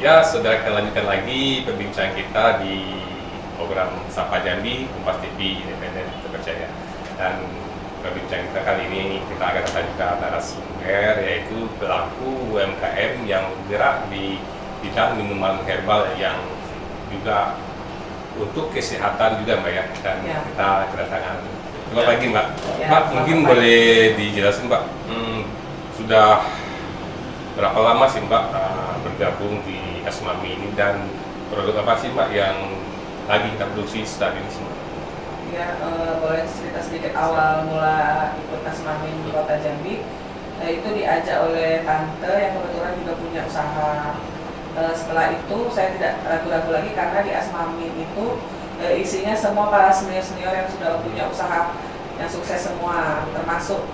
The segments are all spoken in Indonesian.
Ya, saudara, kita lanjutkan lagi perbincangan kita di program Sapa Jambi, Kompas TV Independen Terpercaya. Dan perbincangan kita kali ini kita akan juga narasumber, yaitu pelaku UMKM yang bergerak di bidang minuman herbal yang juga untuk kesehatan juga, Mbak ya. Dan kita kedatangan. Selamat pagi, Mbak. Ya, Mbak, mungkin pagi. boleh dijelaskan, Mbak, sudah berapa lama sih Mbak bergabung di Asmami ini, dan produk apa sih Mbak yang lagi kita produksi saat ini sih Mbak? Ya, boleh cerita sedikit awal mula ikut Asmami di Kota Jambi. Itu diajak oleh tante yang kebetulan juga punya usaha. Setelah itu saya tidak ragu-ragu lagi karena di Asmami itu isinya semua para senior-senior yang sudah punya usaha yang sukses semua, termasuk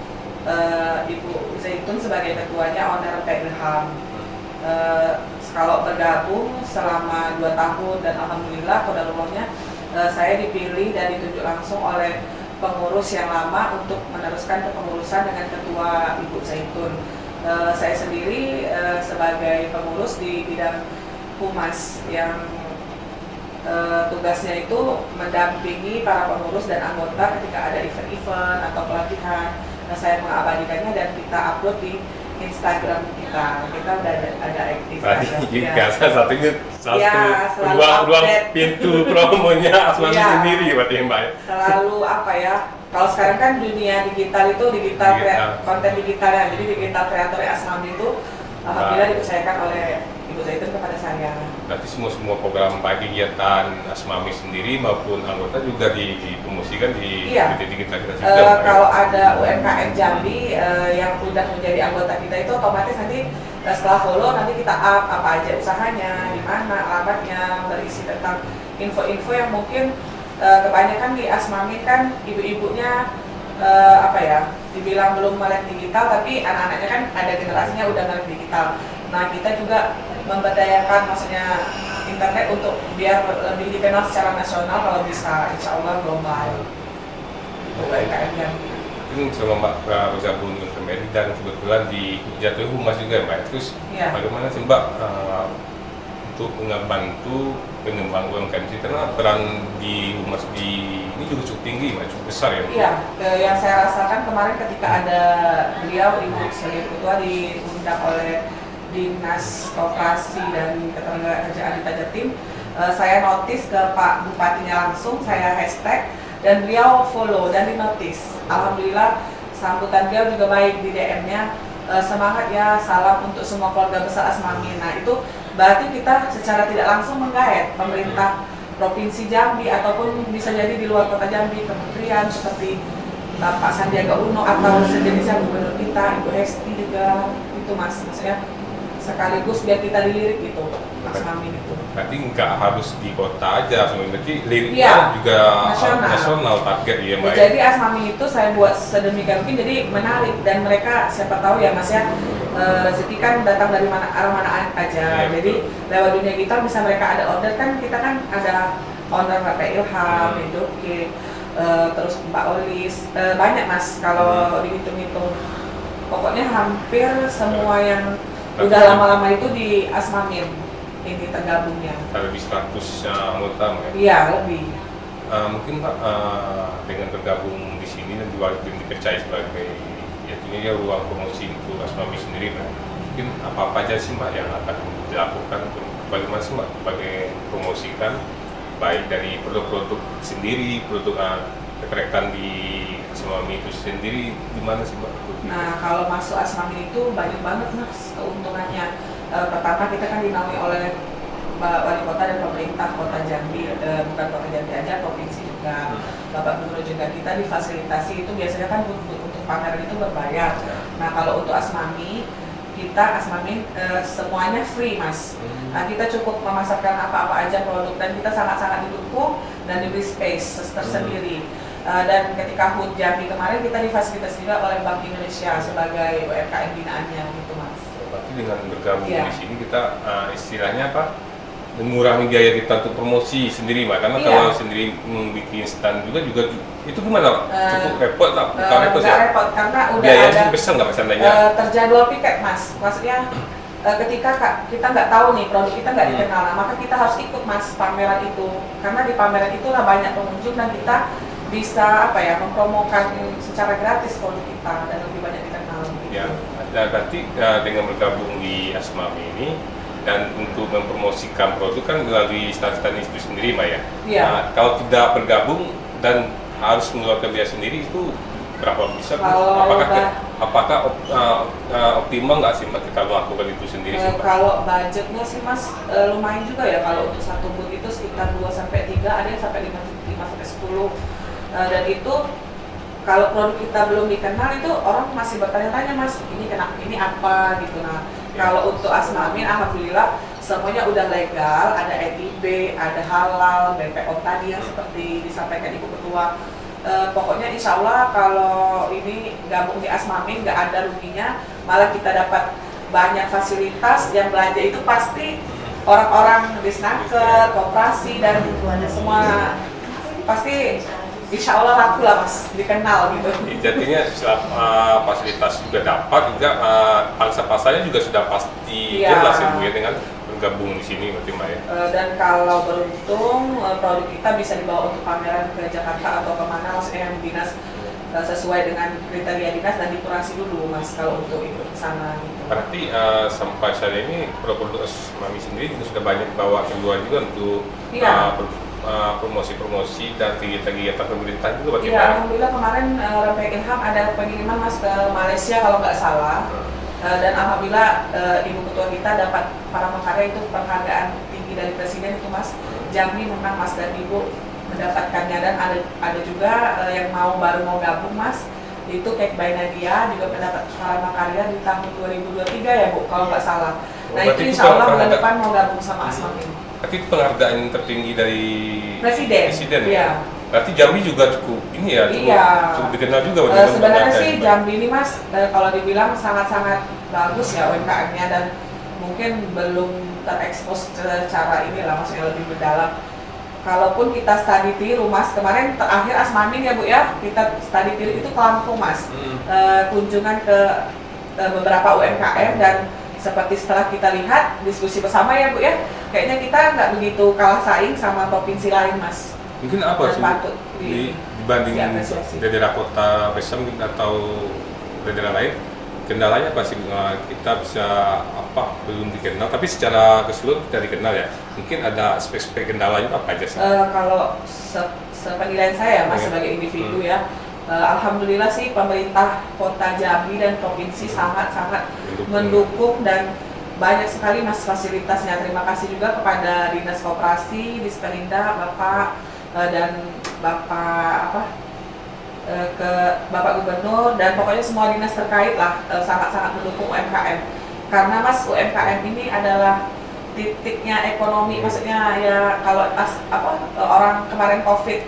Ibu Zaitun sebagai ketuanya, owner Pak Ilham. Kalau bergabung selama 2 tahun dan alhamdulillah qadarullah saya dipilih dan ditunjuk langsung oleh pengurus yang lama untuk meneruskan kepengurusan dengan ketua Ibu Zaitun. Saya sendiri sebagai pengurus di bidang humas yang tugasnya itu mendampingi para pengurus dan anggota ketika ada event-event atau pelatihan. Saya mengabadikannya dan kita upload di Instagram kita. Kita udah ada aktif. Satunya ruang pintu promonya Asmami sendiri berarti Mbak ya. Selalu apa ya? Kalau sekarang kan dunia digital itu konten digital ya. Jadi digital kreator Asmami itu alhamdulillah dipercayakan oleh Ibu Zaitun kepada saya. Berarti semua program baik kegiatan Asmami sendiri maupun anggota juga dipromosikan di titik kita juga. Kalau ada UMKM Jambi yang udah menjadi anggota kita itu otomatis nanti setelah follow nanti kita up apa aja usahanya, di mana alamatnya, berisi tentang info-info yang mungkin kebanyakan di Asmami kan ibu-ibunya dibilang belum melek digital, tapi anak-anaknya kan ada generasinya udah melek digital. Nah, kita juga memberdayakan maksudnya internet untuk biar lebih dikenal secara nasional, kalau bisa insya Allah global. Itu UMKM yang Ini sama Mbak bergabung dengan Kemeri dan kebetulan di jatuh humas juga Mbak. Terus bagaimana sih Mbak untuk membantu pengembang UMKM sih, karena peran di humas ini juga cukup tinggi, cukup besar ya? Iya, yang saya rasakan kemarin ketika ada beliau Ibu sebagai ketua diundang oleh Dinas Koperasi dan Ketenagakerjaan di Jatim, saya notice ke Pak Bupatinya langsung, saya hashtag dan beliau follow dan dinotis. Alhamdulillah sambutan beliau juga baik di DM-nya, semangat ya, salam untuk semua keluarga besar Asmami. Nah itu berarti kita secara tidak langsung menggait pemerintah Provinsi Jambi ataupun bisa jadi di luar kota Jambi, kementerian seperti Pak Sandiaga Uno atau sejenisnya gubernur kita, Ibu Hesti juga, itu Mas, maksudnya sekaligus biar kita dilirik gitu, Asmami itu. Berarti nggak harus di kota aja, berarti liriknya juga nasional target ya Mbak. Jadi Asmami itu saya buat sedemikian mungkin jadi menarik, dan mereka siapa tahu ya Mas ya, rezeki kan datang dari arah mana aja. Jadi lewat dunia digital bisa mereka ada order, kan kita kan ada owner Pak Ilham, Indoke, terus Mbak Olis, banyak Mas kalau dihitung-hitung. Pokoknya hampir semua yang udah lama-lama itu di Asmami ini tergabungnya. Lebih 100 anggota Mbak? Iya, lebih. Mungkin Pak dengan bergabung di sini dan juga dipercaya sebagai ya ruang promosi untuk Asmami sendiri Mbak. Mungkin apa aja sih Mbak yang akan dilakukan untuk bagaimana sih Mbak sebagai promosikan baik dari produk-produk sendiri, produk rekan di Asmami itu sendiri, gimana sih Mbak? Nah, kalau masuk Asmami itu banyak banget Mas keuntungannya. Pertama kita kan dinaungi oleh Wali Kota dan pemerintah Kota Jambi, bukan Kota Jambi aja, provinsi juga, Bapak Gubernur juga. Kita difasilitasi itu biasanya kan untuk pameran itu berbayar. Nah, kalau untuk Asmami, kita Asmami semuanya free Mas. Nah, kita cukup memasarkan apa-apa aja produk dan kita sangat-sangat didukung dan diberi space tersendiri. Dan ketika HUT Jambi kemarin kita difasilitasi juga oleh Bank Indonesia sebagai UMKM binaannya gitu Mas. Berarti dengan bergabung di sini kita istilahnya apa? Mengurangi biaya kita untuk promosi sendiri Mbak, karena kalau sendiri bikin stand juga itu gimana Pak? Cukup repot tak? Bukan repot ya? Repot karena udah biaya ada besar nggak seandainya? terjadwal piket Mas, maksudnya ketika kita nggak tahu nih produk kita nggak dikenal, nah, maka kita harus ikut mas pameran itu, karena di pameran itulah banyak pengunjung dan kita bisa mempromokan secara gratis produk kita dan lebih banyak dikenal. Ya, berarti dengan bergabung di Asmami ini dan untuk mempromosikan produk kan melalui stand-stand itu sendiri, Mbak ya. Iya. Nah, kalau tidak bergabung dan harus mengeluarkan biaya sendiri itu berapa bisa? Apakah optimal nggak sih Mbak kita lakukan itu sendiri sih, Mbak? Kalau budgetnya sih mas lumayan juga ya, kalau untuk satu booth itu sekitar 2-3, ada yang sampai 5-10. Dan itu kalau produk kita belum dikenal itu orang masih bertanya-tanya mas, ini apa gitu. Nah kalau untuk Asmami alhamdulillah semuanya udah legal, ada NIB, ada halal, BPOM tadi yang seperti disampaikan Ibu Ketua. Pokoknya insya Allah kalau ini gabung di Asmami nggak ada ruginya, malah kita dapat banyak fasilitas. Yang belanja itu pasti orang-orang disnaker, koperasi dan semua pasti insya Allah laku lah mas, dikenal gitu. Jadinya fasilitas juga dapat, juga pangsa pasarnya juga sudah pasti jelas ya Bu ya dengan bergabung di sini berarti Mbak ya. Dan kalau beruntung produk kita bisa dibawa untuk pameran ke Jakarta atau kemana, maksudnya yang dinas sesuai dengan kriteria dinas dan dikurasi dulu mas kalau untuk ikut ke sana gitu. Berarti sampai saat ini produk Asmami sendiri juga sudah banyak bawa keluar juga untuk promosi-promosi dan kegiatan-kegiatan pemerintah juga berarti. Iya, alhamdulillah kemarin Rempeyek Ilham ada pengiriman mas ke Malaysia kalau nggak salah. Dan alhamdulillah Ibu Ketua kita dapat para makarya itu penghargaan tinggi dari Presiden itu mas. Jambi menang mas dan Ibu mendapatkannya, dan ada juga yang baru mau gabung mas, itu Cake by Nadia juga mendapat para makarya di tahun 2023 ya Bu kalau nggak salah. Nah itu insya Allah bulan depan mau gabung sama Asmami. Tapi penghargaan tertinggi dari Presiden ya. Berarti Jambi juga cukup cukup dikenal juga. Sebenarnya sih Jambi ini mas kalau dibilang sangat-sangat bagus ya UMKM-nya, dan mungkin belum terekspos secara maksudnya lebih mendalam. Kalaupun kita study tiru mas, kemarin terakhir Asmami ya Bu ya, kita study tiru itu ke Lampung mas, kunjungan ke beberapa UMKM, dan seperti setelah kita lihat diskusi bersama ya Bu ya, kayaknya kita nggak begitu kalah saing sama provinsi lain mas. Mungkin apa sih dibanding daerah kota besar mungkin atau daerah lain, kendalanya apa sih kita bisa belum dikenal, tapi secara keseluruhan kita dikenal ya. Mungkin ada aspek-aspek kendalanya apa aja sih? Kalau sepenilaian saya mas sebagai individu ya, alhamdulillah sih pemerintah Kota Jambi dan provinsi sangat-sangat mendukung dan banyak sekali mas fasilitasnya. Terima kasih juga kepada Dinas Koperasi, Disperinda, Bapak dan Bapak Bapak Gubernur, dan pokoknya semua dinas terkait lah sangat-sangat mendukung UMKM. Karena mas UMKM ini adalah titiknya ekonomi, maksudnya ya kalau orang kemarin COVID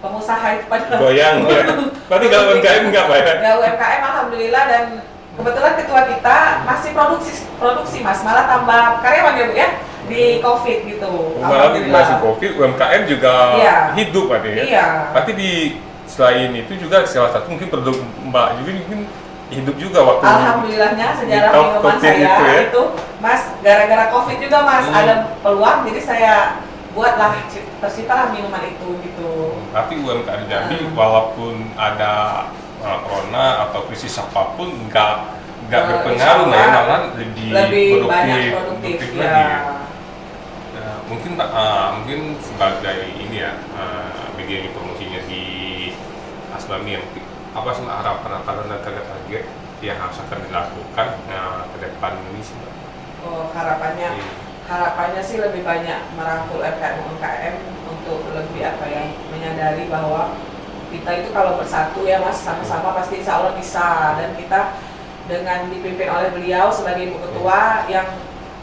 pengusaha itu pada goyang ya. Berarti kalau UMKM enggak Pak ya? Ya UMKM alhamdulillah, dan kebetulan ketua kita masih produksi mas, malah tambah karyawan ya Bu ya di COVID gitu. Malah masih COVID, UMKM juga hidup berarti ya? Iya. Berarti selain itu juga salah satu mungkin produk Mbak juga mungkin hidup juga waktu. Alhamdulillahnya sejarah minuman saya itu mas, gara-gara COVID juga mas ada peluang, jadi saya buatlah terciptalah minuman itu gitu. Berarti UMKM Jambi walaupun ada corona atau krisis apapun nggak berpengaruh lah ya, malah lebih banyak produktif lagi ya. Mungkin Pak, mungkin sebagai ini ya bagian promosinya di Asmami, apa sih harapan dan target yang harus akan dilakukan ke depan ini sih Pak? Harapannya sih lebih banyak merangkul UMKM untuk lebih menyadari bahwa kita itu kalau bersatu ya mas, sama-sama pasti insya Allah bisa. Dan kita dengan dipimpin oleh beliau sebagai Ibu Ketua yang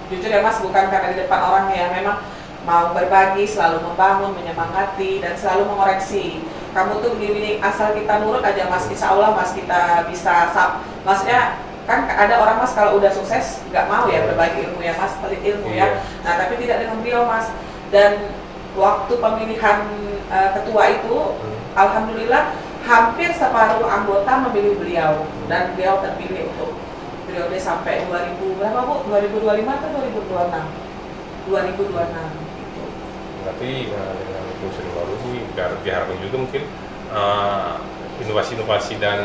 jujur ya mas, bukan karena di depan orang ya, memang mau berbagi, selalu membangun, menyemangati, dan selalu mengoreksi. Kamu tuh begini, asal kita nurut aja mas, insya Allah mas kita bisa. Maksudnya kan ada orang mas kalau udah sukses nggak mau ya berbagi ilmu ya mas, pelit ilmu ya. Nah tapi tidak dengan beliau mas. Dan waktu pemilihan ketua itu, alhamdulillah hampir separuh anggota memilih beliau, dan beliau terpilih untuk periode sampai 2000 berapa Bu? 2025 atau 2026? 2026 gitu. Berarti dengan fungsi baru ini diharapkan juga mungkin inovasi-inovasi dan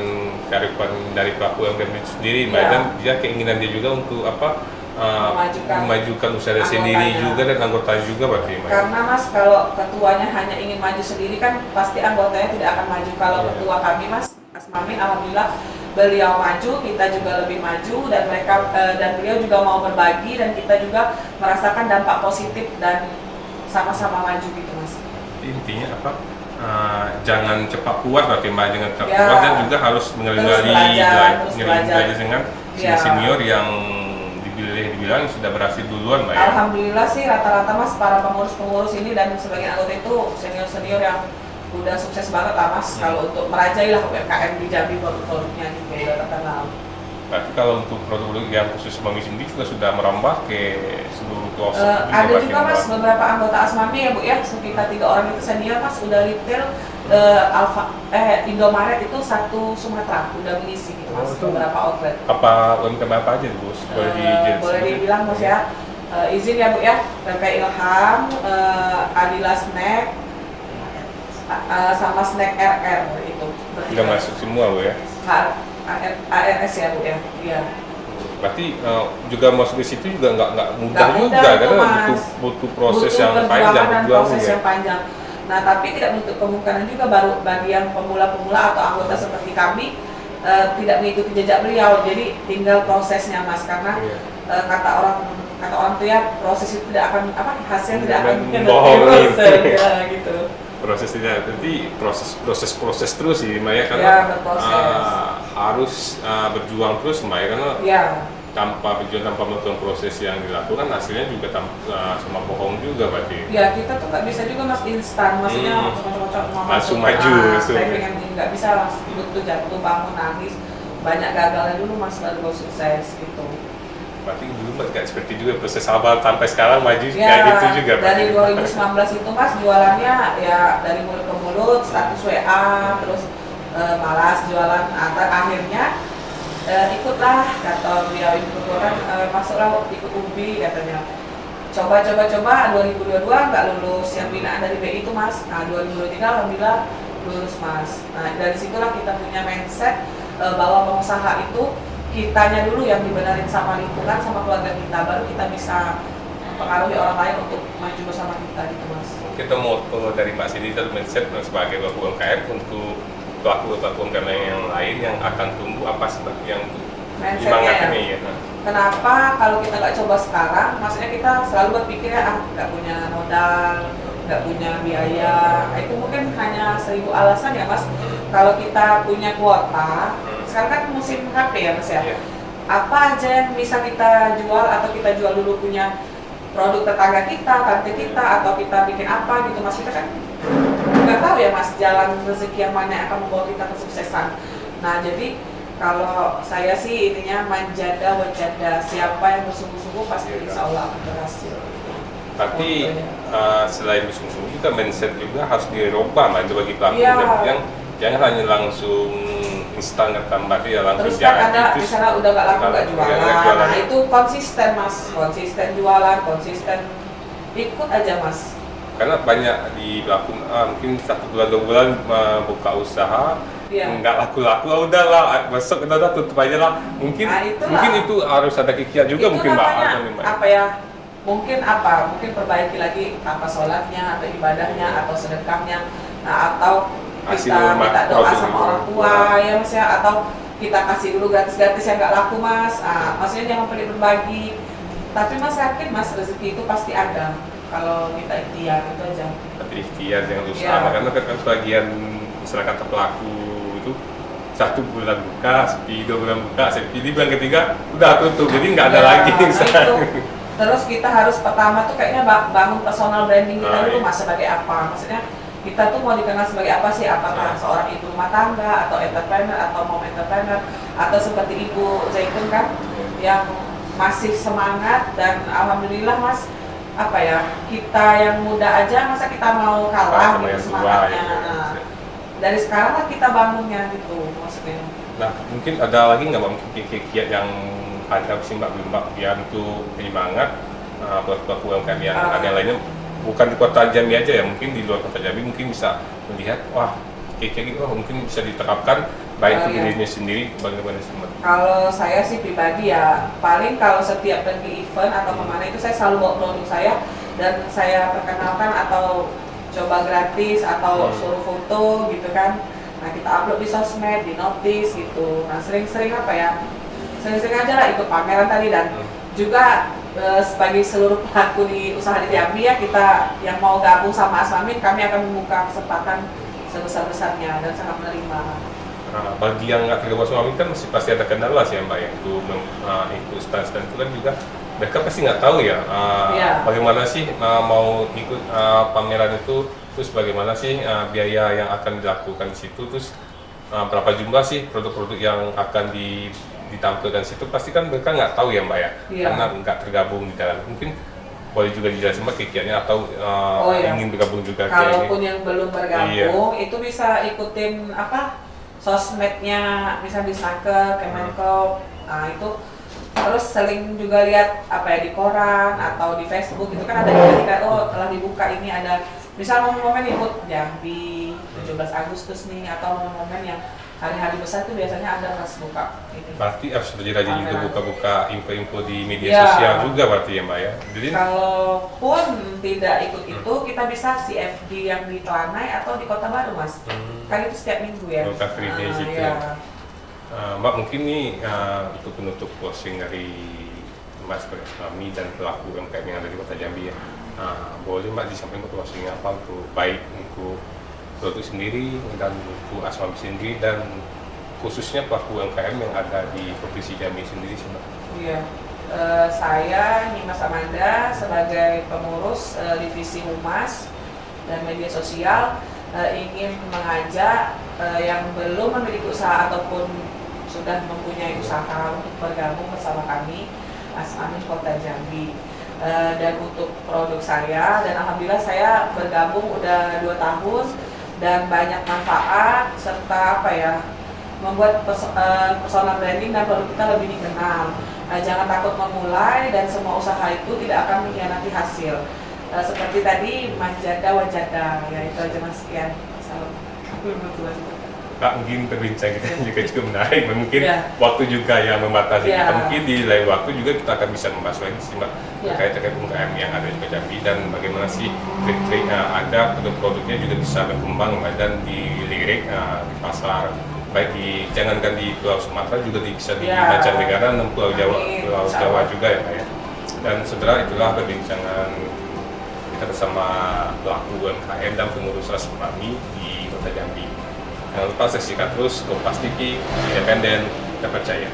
kearifan dari pelaku UMKM itu sendiri, Ya. dan dia keinginan dia juga untuk memajukan usaha sendiri anggotanya juga dan anggotanya juga berarti. Karena Mas, kalau ketuanya hanya ingin maju sendiri kan pasti anggotanya tidak akan maju. Kalau Iya. ketua kami Mas Asmamin, alhamdulillah beliau maju, kita juga lebih maju, dan mereka dan beliau juga mau berbagi, dan kita juga merasakan dampak positif dan sama-sama maju gitu Mas. Intinya apa? Jangan cepat puas berarti Mbak, jangan cepat Ya. puas, dan juga harus mengenali terus belajar. dengan Ya. senior yang dibilang sudah berhasil duluan Mbak ya. Alhamdulillah sih rata-rata Mas para pengurus-pengurus ini dan sebagian anggota itu senior-senior yang udah sukses banget lah Mas, kalau untuk merajai lah UMKM di Jambi, produk-produknya gitu udah terkenal. Berarti kalau untuk produk-produk yang khusus Mami sendiri juga sudah merambah ke seluruh pelosok. Ada juga Mas beberapa anggota Asmami ya Bu ya, sekitar 3 orang itu senior Mas, udah retail Indomaret itu satu Sumatera udah mengisi gitu Mas, itu beberapa outlet. Apa UMKM apa aja Bos? Boleh dibilang Mas ya, izin ya Bu ya, PP Ilham, Adila Snack, sama Snack RR itu. Sudah masuk semua Bu ya? ARS ya Bu ya. Iya. Berarti juga masuk ke situ juga nggak mudah Nggak juga, mudah itu, karena Mas. butuh proses Butuh yang perjuangan panjang, dan berjuang proses ya. yang panjang. Nah, tapi tidak menutup kemungkinan juga baru bagi yang pemula-pemula atau anggota seperti kami tidak mengikuti jejak beliau. Jadi tinggal prosesnya Mas, karena Iya. kata orang tuh ya, proses itu tidak akan hasil tidak akan Bohongin. ya, gitu. Prosesnya nanti proses terus sih Maya, karena Ya, berproses. harus berjuang terus Maya, karena Ya, tanpa melakukan proses yang dilakukan hasilnya juga sama bohong juga berarti. ya kita tuh nggak bisa juga Mas instan, maksudnya cocok-cocok mau Langsung masuk. maju, langsung. Saya pengen ini nggak bisa langsung butuh jatuh bangun nangis, banyak gagalnya dulu Mas baru sukses gitu. Berarti dulu nggak seperti juga proses awal sampai sekarang maju Ya, kayak gitu juga dari berarti. 2019 itu Mas jualannya ya dari mulut ke mulut, status WA, terus malas jualan, akhirnya ikutlah kata beliau itu kan, masuklah ikut UBI katanya. Coba 2022 nggak lulus, yang binaan dari BI itu Mas. Nah 2023 alhamdulillah lulus Mas. Nah dari situlah kita punya mindset bahwa pengusaha itu kitanya dulu yang dibenarin sama lingkungan, sama keluarga kita, baru kita bisa mempengaruhi orang lain untuk maju bersama kita gitu Mas. Kita mau dari Mbak Cindy dan mindset sebagai pelaku UMKM untuk pelaku UMKM yang lain yang akan tumbuh, apa sebab yang semangat Mindsetnya ini ya? Kenapa kalau kita nggak coba sekarang? Maksudnya kita selalu berpikir ya, nggak punya modal, nggak punya biaya. Itu mungkin hanya 1000 alasan ya Mas. Kalau kita punya kuota, sekarang kan musim HP ya Mas ya. Iya. Apa aja yang bisa kita jual, atau kita jual dulu punya produk tetangga kita, tante kita, atau kita bikin apa gitu Mas. Kita kan nggak tahu ya Mas jalan rezeki yang mana yang akan membawa kita kesuksesan. Nah jadi kalau saya sih intinya manjada wajada, siapa yang bersungguh-sungguh pasti insya Allah akan berhasil. Tapi selain bersungguh-sungguh juga mindset juga harus dirubah Mbak, itu bagi pelaku Iya. yang jangan hanya langsung instan tambah ya langsung Terus kan ada terus misalnya udah nggak laku nggak jualan, jualan. nah itu konsisten Mas, konsisten jualan, konsisten ikut aja Mas. Karena banyak di pelaku mungkin 1 bulan 2 bulan buka usaha, Iya. nggak laku-laku, udahlah masuk udah tutup aja lah. Mungkin Nah, itulah. mungkin itu harus ada kikiat juga Itu mungkin Mbak. makanya Mbak. apa ya, mungkin perbaiki lagi apa sholatnya atau ibadahnya atau sedekahnya, nah atau Hasil kita rumah, minta doa profil sama orang tua rumah. ya Mas ya, atau kita kasih dulu gratis-gratis yang nggak laku Mas. Maksudnya jangan pelit berbagi, tapi Mas yakin Mas rezeki itu pasti ada kalau kita ikhtiar, itu aja. Tapi ikhtiar jangan usaha, Iya. karena kan sebagian masyarakat pelaku itu 1 bulan buka, sepi 2 bulan buka, sepi di bulan ketiga udah tutup, jadi nggak ada Ya, lagi nah usaha. itu. Terus kita harus pertama tuh kayaknya bangun personal branding kita dulu iya. Mas, sebagai apa? Maksudnya kita tuh mau dikenal sebagai apa sih? Apakah seorang ibu rumah tangga, atau entrepreneur, atau mom entrepreneur, atau seperti Ibu Zaitun kan yang masih semangat, dan alhamdulillah Mas, apa ya, kita yang muda aja masa kita mau kalah Sama gitu yang tua, semangatnya. ya. Nah, dari sekarang lah kita bangunnya gitu maksudnya. Nah, mungkin ada lagi nggak Mbak mungkin kiat-kiat yang ada sih Mbak biar untuk penyemangat pelaku UMKM yang ada yang lainnya, bukan di kota Jambi aja ya, mungkin di luar kota Jambi mungkin bisa melihat, wah kiat-kiat gitu, mungkin bisa diterapkan baik untuk dirinya sendiri, bagaimana sih Mbak? Kalau saya sih pribadi ya, paling kalau setiap pergi event atau kemana itu saya selalu bawa produk saya dan saya perkenalkan atau coba gratis atau suruh foto gitu kan. Nah kita upload di sosmed, di notice gitu. Nah sering-sering apa ya, sering-sering aja lah ikut pameran tadi dan juga sebagai seluruh pelaku di usaha di Jambi ya, kita yang mau gabung sama Asmamin, kami akan membuka kesempatan sebesar-besarnya dan sangat menerima. Nah, bagi yang nggak tergabung sama Amin kan masih pasti ada kendala sih ya Mbak ya, itu ikut stand-stand itu kan juga mereka pasti nggak tahu ya bagaimana sih mau ikut pameran itu, terus bagaimana sih biaya yang akan dilakukan di situ, terus berapa jumlah sih produk-produk yang akan ditampilkan di situ, pasti kan mereka nggak tahu ya Mbak ya, karena nggak tergabung di dalam. Mungkin boleh juga dijelasin Mbak kiat-kiatnya atau ingin bergabung juga. Kalaupun yang belum bergabung itu bisa ikutin apa sosmednya, misalnya di Snaker, Kemenkop, nah itu terus sering juga lihat apa ya di koran atau di Facebook itu kan ada indikator, oh telah dibuka ini ada misal momen-momen ikut Jambi 17 Agustus nih atau momen-momen yang hari-hari besar itu biasanya ada pas buka ini. Berarti harus rajin juga buka-buka info-info di media sosial juga berarti ya Mbak ya. Jadi kalaupun tidak ikut itu kita bisa CFD yang di Telanai atau di Kota Baru Mas. Kan itu setiap minggu ya. Kota Free Day situ. Mbak mungkin nih untuk penutup closing dari Mas kami dan pelaku UMKM yang ada di Kota Jambi ya. Boleh Mbak disampaikan closing apa untuk baik untuk produk sendiri dan untuk Asmamin sendiri dan khususnya pelaku UMKM yang ada di Provinsi Jambi sendiri sih Mbak. Iya. Saya Nyimas Amanda sebagai pengurus divisi Humas dan media sosial ingin mengajak yang belum memiliki usaha ataupun sudah mempunyai usaha untuk bergabung bersama kami Asmamin Kota Jambi. Dan untuk produk saya, dan alhamdulillah saya bergabung udah 2 tahun dan banyak manfaat serta apa ya, membuat personal branding dan produk kita lebih dikenal. Jangan takut memulai dan semua usaha itu tidak akan mengkhianati hasil. Seperti tadi manjada wajada, ya itu aja Mas. Sekian. Kak, mungkin berbincang kita juga cukup menarik, mungkin waktu juga yang membatasi kita, mungkin di lain waktu juga kita akan bisa membahas lagi sih Mbak terkait UMKM yang ada di Jambi dan bagaimana sih trik-trik ada produk-produknya juga bisa berkembang dan dilirik di pasar, baik jangankan di Pulau Sumatera juga bisa di mancanegara dan Pulau Jawa juga ya Pak ya. Dan saudara, itulah perbincangan kita bersama pelaku UMKM dan pengurus Asmamin di Kota Jambi. Jangan lupa saksikan terus Kompas TV, independen, terpercaya.